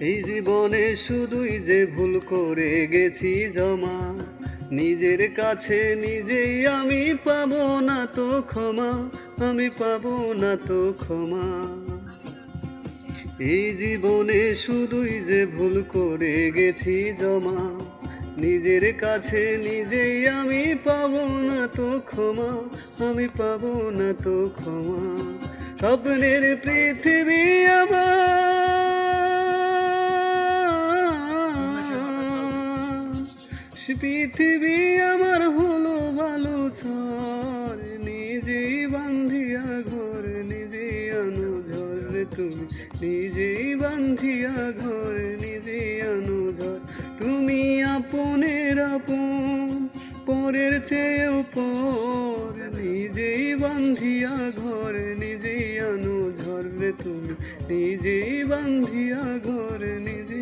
এই জীবনে শুধুই যে ভুল করে গেছি জমা, নিজের কাছে নিজেই আমি পাবো না তো ক্ষমা, আমি পাবো না তো ক্ষমা। এই জীবনে শুধুই যে ভুল করে গেছি জমা, নিজের কাছে নিজেই আমি পাবো না তো ক্ষমা, আমি পাবো না তো ক্ষমা। স্বপ্নের পৃথিবী পৃথিবী আমার হলো বালু ছড়, নিজেই বান্ধিয়া ঘর নিজেই আনো ঝড় রে তুমি, নিজেই বান্ধিয়া ঘর নিজেই আনো ঝড়। তুমি আপনের আপন, পরের চেয়েও পর, নিজেই বান্ধিয়া ঘর নিজেই আনো ঝড় রে তুমি, নিজেই বান্ধিয়া ঘর নিজে